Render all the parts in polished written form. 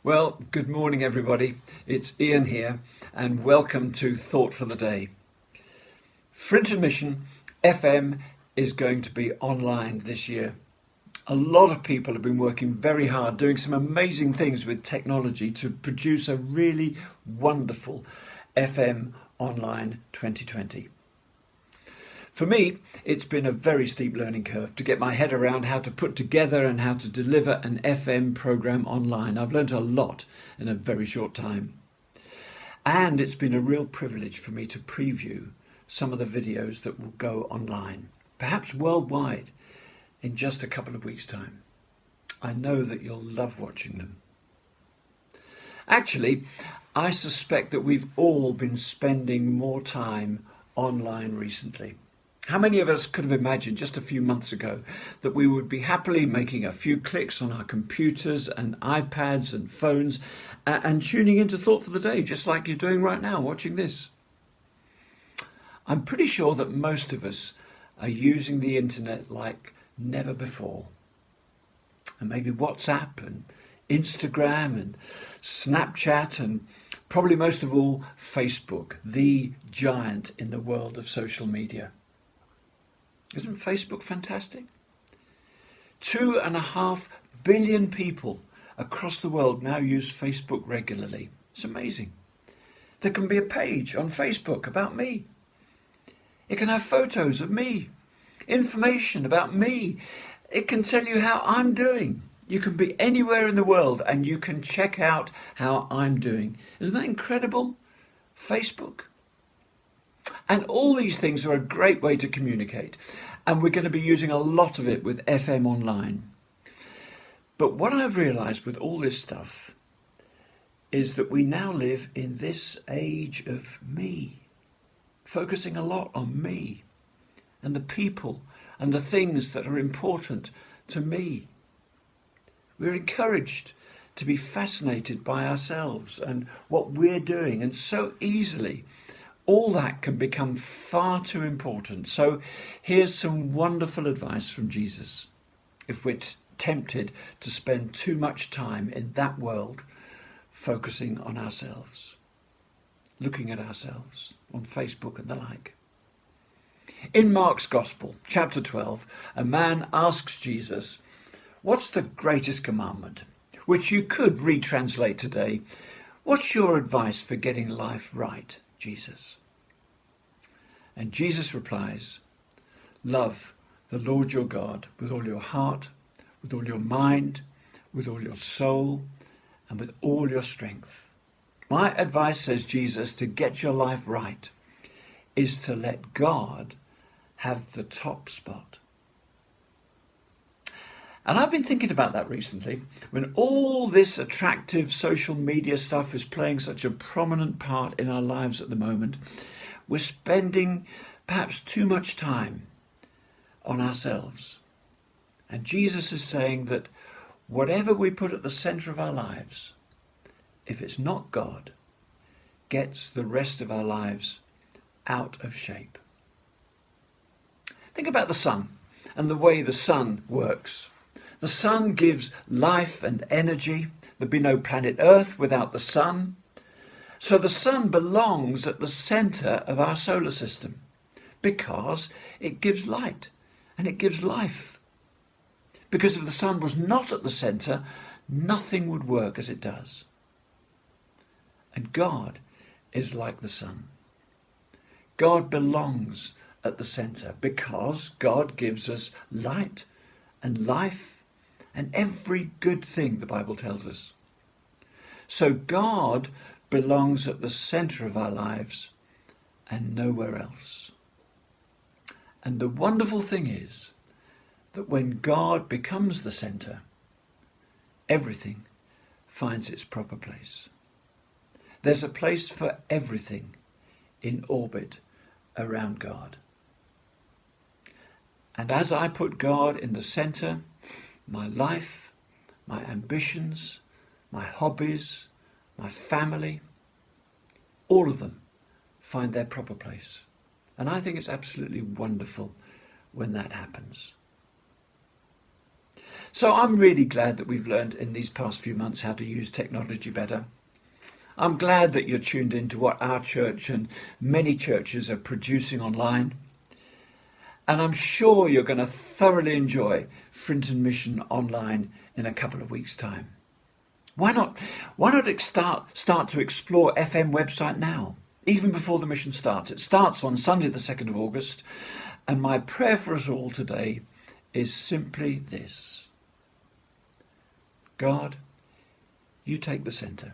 Well, good morning, everybody. It's Ian here, and welcome to Thought for the Day. For Intermission, FM is going to be online this year. A lot of people have been working very hard, doing some amazing things with technology to produce a really wonderful FM online 2020. For me, it's been a very steep learning curve to get my head around how to put together and how to deliver an FM programme online. I've learnt a lot in a very short time. And it's been a real privilege for me to preview some of the videos that will go online, perhaps worldwide, in just a couple of weeks' time. I know that you'll love watching them. Actually, I suspect that we've all been spending more time online recently. How many of us could have imagined just a few months ago that we would be happily making a few clicks on our computers and iPads and phones and tuning into Thought for the Day, just like you're doing right now, watching this? I'm pretty sure that most of us are using the internet like never before. And maybe WhatsApp and Instagram and Snapchat and probably most of all Facebook, the giant in the world of social media. Isn't Facebook fantastic? 2.5 billion people across the world now use Facebook regularly. It's amazing. There can be a page on Facebook about me. It can have photos of me, information about me. It can tell you how I'm doing. You can be anywhere in the world and you can check out how I'm doing. Isn't that incredible? Facebook. And all these things are a great way to communicate. And we're going to be using a lot of it with FM online. But what I've realised with all this stuff is that we now live in this age of me, focusing a lot on me and the people and the things that are important to me. We're encouraged to be fascinated by ourselves and what we're doing, and so easily all that can become far too important. So here's some wonderful advice from Jesus if we're tempted to spend too much time in that world focusing on ourselves, looking at ourselves on Facebook and the like. In Mark's Gospel, chapter 12, a man asks Jesus, "What's the greatest commandment?" Which you could retranslate today, "What's your advice for getting life right, Jesus?" And Jesus replies, "Love the Lord your God with all your heart, with all your mind, with all your soul, and with all your strength." My advice, says Jesus, to get your life right is to let God have the top spot. And I've been thinking about that recently, when all this attractive social media stuff is playing such a prominent part in our lives at the moment. We're spending perhaps too much time on ourselves. And Jesus is saying that whatever we put at the centre of our lives, if it's not God, gets the rest of our lives out of shape. Think about the sun and the way the sun works. The sun gives life and energy. There'd be no planet Earth without the sun. So the sun belongs at the centre of our solar system because it gives light and it gives life. Because if the sun was not at the centre, nothing would work as it does. And God is like the sun. God belongs at the centre because God gives us light and life and every good thing, the Bible tells us. So God belongs at the centre of our lives and nowhere else. And the wonderful thing is that when God becomes the centre, everything finds its proper place. There's a place for everything in orbit around God. And as I put God in the centre, my life, my ambitions, my hobbies, my family, all of them find their proper place. And I think it's absolutely wonderful when that happens. So I'm really glad that we've learned in these past few months how to use technology better. I'm glad that you're tuned into what our church and many churches are producing online. And I'm sure you're going to thoroughly enjoy Frinton Mission Online in a couple of weeks' time. Why not start to explore FM website now, even before the mission starts? It starts on Sunday the 2nd of August, and my prayer for us all today is simply this. God, you take the centre.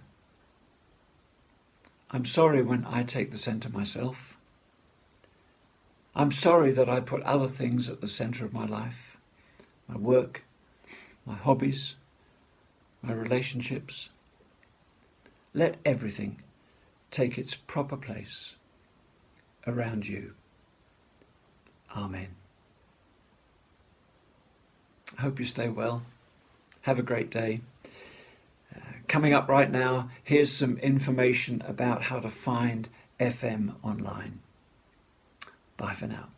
I'm sorry when I take the centre myself. I'm sorry that I put other things at the centre of my life, my work, my hobbies, my relationships. Let everything take its proper place around you. Amen. I hope you stay well. Have a great day. Coming up right now, here's some information about how to find FM online. Bye for now.